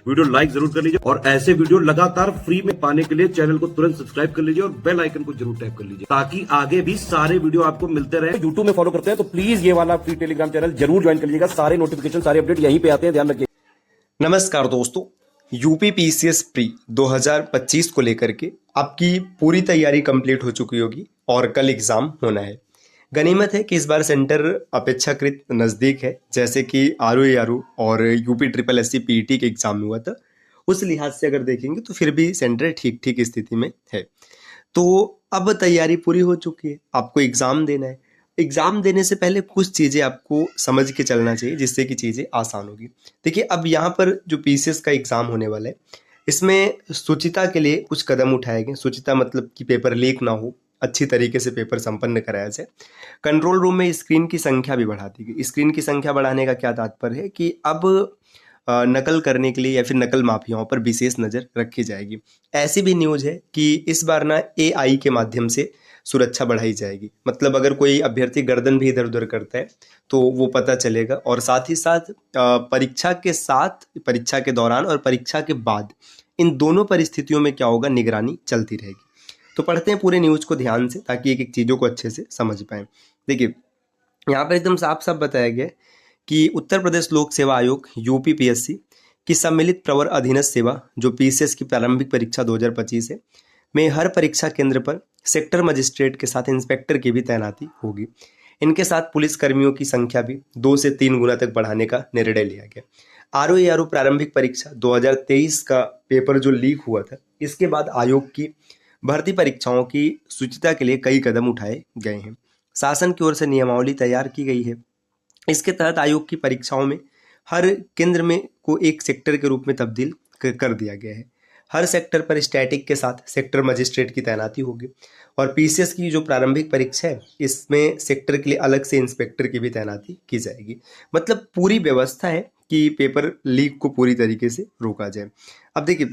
Video like जरूर कर लीजिए और ऐसे वीडियो लगातार फ्री में पाने के लिए चैनल को तुरंत सब्सक्राइब कर लीजिए और बेल आइकन को जरूर टैप कर लीजिए ताकि आगे भी सारे वीडियो आपको मिलते रहे। यूट्यूब में फॉलो करते हैं तो प्लीज ये वाला फ्री टेलीग्राम चैनल जरूर ज्वाइन कर लीजिएगा। सारे नोटिफिकेशन सारे अपडेट यहीं पे आते हैं, ध्यान रखिए। नमस्कार दोस्तों, यूपी पीसीएस प्री 2025 को लेकर के आपकी पूरी तैयारी कंप्लीट हो चुकी होगी और कल एग्जाम होना है। गनीमत है कि इस बार सेंटर अपेक्षाकृत नज़दीक है, जैसे कि आरओ और यूपी ट्रिपल एससी पीईटी के एग्जाम में हुआ था। उस लिहाज से अगर देखेंगे तो फिर भी सेंटर ठीक ठीक स्थिति में है। तो अब तैयारी पूरी हो चुकी है, आपको एग्ज़ाम देना है। एग्ज़ाम देने से पहले कुछ चीज़ें आपको समझ के चलना चाहिए जिससे कि चीज़ें आसान होगी। देखिए, अब यहाँ पर जो पीसीएस का एग्ज़ाम होने वाला है, इसमें शुचिता के लिए कुछ कदम उठाए गए। शुचिता मतलब कि पेपर लीक ना हो, अच्छी तरीके से पेपर संपन्न कराया जाए। कंट्रोल रूम में स्क्रीन की संख्या भी बढ़ा दी गई। स्क्रीन की संख्या बढ़ाने का क्या तात्पर्य है कि अब नकल करने के लिए या फिर नकल माफियाओं पर विशेष नज़र रखी जाएगी। ऐसी भी न्यूज़ है कि इस बार ना एआई के माध्यम से सुरक्षा बढ़ाई जाएगी। मतलब अगर कोई अभ्यर्थी गर्दन भी इधर उधर करता है तो वो पता चलेगा, और साथ ही साथ परीक्षा के साथ, परीक्षा के दौरान और परीक्षा के बाद, इन दोनों परिस्थितियों में क्या होगा, निगरानी चलती रहेगी। तो पढ़ते हैं पूरे न्यूज़ को ध्यान से ताकि एक एक चीज़ों को अच्छे से समझ पाएँ। देखिए, यहाँ पर एकदम साफ साफ बताया गया कि उत्तर प्रदेश लोक सेवा आयोग यूपी पीएससी की सम्मिलित प्रवर अधीनस्थ सेवा जो पीसीएस की प्रारंभिक परीक्षा 2025 है में हर परीक्षा केंद्र पर सेक्टर मजिस्ट्रेट के साथ इंस्पेक्टर की भी तैनाती होगी। इनके साथ पुलिस कर्मियों की संख्या भी 2 से 3 गुना तक बढ़ाने का निर्णय लिया गया। आरओ प्रारंभिक परीक्षा 2023 का पेपर जो लीक हुआ था, इसके बाद आयोग की भर्ती परीक्षाओं की शुचिता के लिए कई कदम उठाए गए हैं। शासन की ओर से नियमावली तैयार की गई है। इसके तहत आयोग की परीक्षाओं में हर केंद्र में को एक सेक्टर के रूप में तब्दील कर दिया गया है। हर सेक्टर पर स्टैटिक के साथ सेक्टर मजिस्ट्रेट की तैनाती होगी। और पीसीएस की जो प्रारंभिक परीक्षा है, इसमें सेक्टर के लिए अलग से इंस्पेक्टर की भी तैनाती की जाएगी। मतलब पूरी व्यवस्था है कि पेपर लीक को पूरी तरीके से रोका जाए। अब देखिए,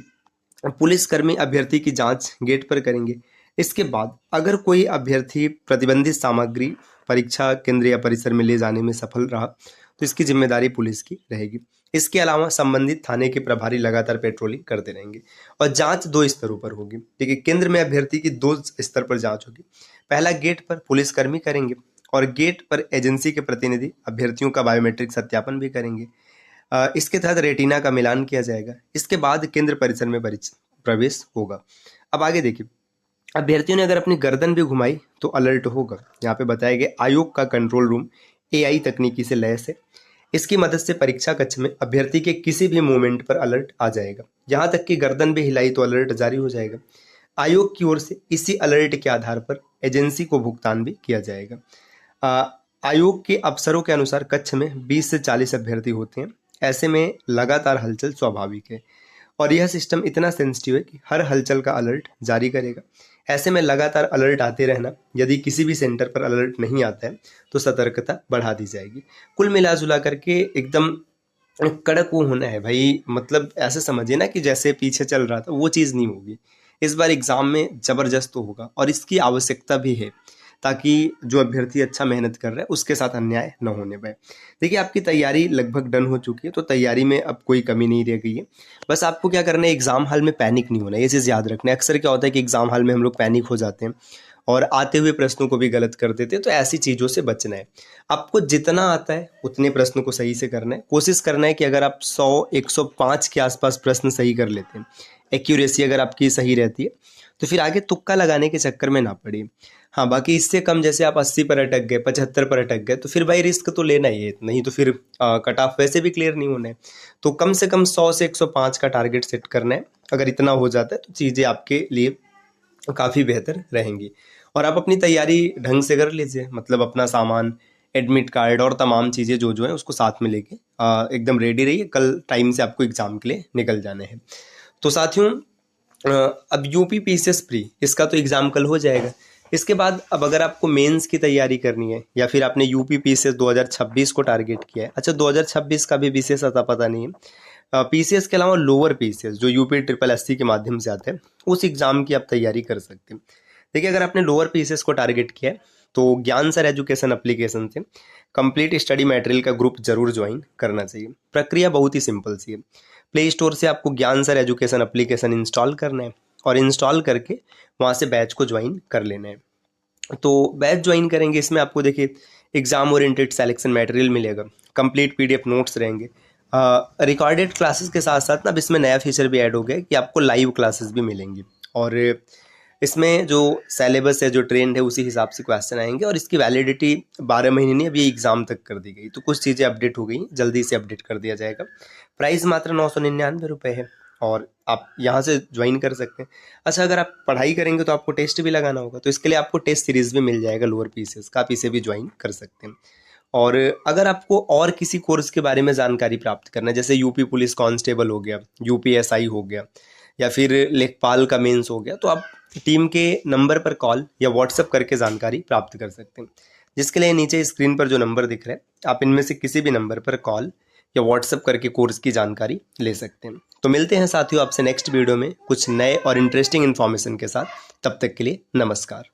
पुलिसकर्मी अभ्यर्थी की जांच गेट पर करेंगे। इसके बाद अगर कोई अभ्यर्थी प्रतिबंधित सामग्री परीक्षा केंद्र या परिसर में ले जाने में सफल रहा तो इसकी जिम्मेदारी पुलिस की रहेगी। इसके अलावा संबंधित थाने के प्रभारी लगातार पेट्रोलिंग करते रहेंगे। और जांच 2 स्तरों पर होगी। देखिए, केंद्र में अभ्यर्थी की 2 स्तर पर जांच होगी। पहला, गेट पर पुलिसकर्मी करेंगे और गेट पर एजेंसी के प्रतिनिधि अभ्यर्थियों का बायोमेट्रिक सत्यापन भी करेंगे। इसके तहत रेटिना का मिलान किया जाएगा। इसके बाद केंद्र परिसर में प्रवेश होगा। अब आगे देखिए, अभ्यर्थियों ने अगर अपनी गर्दन भी घुमाई तो अलर्ट होगा। यहाँ पे बताया गया आयोग का कंट्रोल रूम एआई तकनीकी से लैस है। इसकी मदद से परीक्षा कक्ष में अभ्यर्थी के किसी भी मूवमेंट पर अलर्ट आ जाएगा। यहाँ तक कि गर्दन भी हिलाई तो अलर्ट जारी हो जाएगा। आयोग की ओर से इसी अलर्ट के आधार पर एजेंसी को भुगतान भी किया जाएगा। आयोग के अफसरों के अनुसार कक्ष में 20 से 40 अभ्यर्थी होते हैं। ऐसे में लगातार हलचल स्वाभाविक है और यह सिस्टम इतना सेंसिटिव है कि हर हलचल का अलर्ट जारी करेगा। ऐसे में लगातार अलर्ट आते रहना। यदि किसी भी सेंटर पर अलर्ट नहीं आता है तो सतर्कता बढ़ा दी जाएगी। कुल मिला जुला करके एकदम कड़क वो होना है भाई। मतलब ऐसे समझिए ना कि जैसे पीछे चल रहा था वो चीज़ नहीं होगी। इस बार एग्जाम में ज़बरदस्त तो होगा और इसकी आवश्यकता भी है ताकि जो अभ्यर्थी अच्छा मेहनत कर रहा है उसके साथ अन्याय न होने पाए। देखिए, आपकी तैयारी लगभग डन हो चुकी है, तो तैयारी में अब कोई कमी नहीं रह गई है। बस आपको क्या करना है, एग्जाम हॉल में पैनिक नहीं होना है, ये चीज़ याद रखना है। अक्सर क्या होता है कि एग्जाम हॉल में हम लोग पैनिक हो जाते हैं और आते हुए प्रश्नों को भी गलत कर देते हैं। तो ऐसी चीज़ों से बचना है। आपको जितना आता है उतने प्रश्न को सही से करना है। कोशिश करना है कि अगर आप 100-105 के आसपास प्रश्न सही कर लेते हैं, एक्यूरेसी अगर आपकी सही रहती है, तो फिर आगे तुक्का लगाने के चक्कर में ना पड़िए। हाँ, बाकी इससे कम, जैसे आप 80 पर अटक गए, 75 पर अटक गए, तो फिर भाई रिस्क तो लेना ही है, नहीं तो फिर कट ऑफ वैसे भी क्लियर नहीं होना है। तो कम से कम 100 से 105 का टारगेट सेट करना है। अगर इतना हो जाता है तो चीज़ें आपके लिए काफ़ी बेहतर रहेंगी। और आप अपनी तैयारी ढंग से कर लीजिए। मतलब अपना सामान, एडमिट कार्ड और तमाम चीज़ें जो है उसको साथ में लेके एकदम रेडी रहिए। कल टाइम से आपको एग्ज़ाम के लिए निकल जाना है। तो साथियों, अब यूपी पीसीएस प्री, इसका तो एग्ज़ाम कल हो जाएगा। इसके बाद अब अगर आपको मेंस की तैयारी करनी है या फिर आपने यूपी पीसीएस 2026 को टारगेट किया है, अच्छा 2026 का भी विशेष अता पता नहीं है, पीसीएस के अलावा लोअर पीसीएस जो यूपी ट्रिपल एससी के माध्यम से आते हैं, उस एग्ज़ाम की आप तैयारी कर सकते हैं। देखिए, अगर आपने लोअर पीसीएस को टारगेट किया है तो ज्ञान सर एजुकेशन एप्लीकेशन से कंप्लीट स्टडी मटेरियल का ग्रुप जरूर ज्वाइन करना चाहिए। प्रक्रिया बहुत ही सिंपल सी है। प्ले स्टोर से आपको ज्ञान सर एजुकेशन एप्लीकेशन इंस्टॉल करना है और इंस्टॉल करके वहाँ से बैच को ज्वाइन कर लेना है। तो बैच ज्वाइन करेंगे, इसमें आपको देखिए एग्जाम ओरिएंटेड सिलेक्शन मटेरियल मिलेगा, कंप्लीट पीडीएफ नोट्स रहेंगे, रिकॉर्डेड क्लासेस के साथ साथ ना अब इसमें नया फीचर भी ऐड हो गया है कि आपको लाइव क्लासेस भी मिलेंगी और इसमें जो सिलेबस है, जो ट्रेंड है, उसी हिसाब से क्वेश्चन आएंगे और इसकी वैलिडिटी 12 महीने नहीं, अब ये एग्जाम तक कर दी गई। तो कुछ चीज़ें अपडेट हो गई, जल्दी से अपडेट कर दिया जाएगा। प्राइस मात्र 999 रुपये है और आप यहाँ से ज्वाइन कर सकते हैं। अच्छा, अगर आप पढ़ाई करेंगे तो आपको टेस्ट भी लगाना होगा, तो इसके लिए आपको टेस्ट सीरीज भी मिल जाएगा लोअर पीसीएस का, आप इसे भी ज्वाइन कर सकते हैं। और अगर आपको और किसी कोर्स के बारे में जानकारी प्राप्त करना है, जैसे यूपी पुलिस कांस्टेबल हो गया, यूपीएसआई हो गया या फिर लेखपाल का मेंस हो गया, तो आप टीम के नंबर पर कॉल या व्हाट्सएप करके जानकारी प्राप्त कर सकते हैं। जिसके लिए नीचे स्क्रीन पर जो नंबर दिख रहे हैं, आप इनमें से किसी भी नंबर पर कॉल या व्हाट्सएप करके कोर्स की जानकारी ले सकते हैं। तो मिलते हैं साथियों आपसे नेक्स्ट वीडियो में कुछ नए और इंटरेस्टिंग इन्फॉर्मेशन के साथ। तब तक के लिए नमस्कार।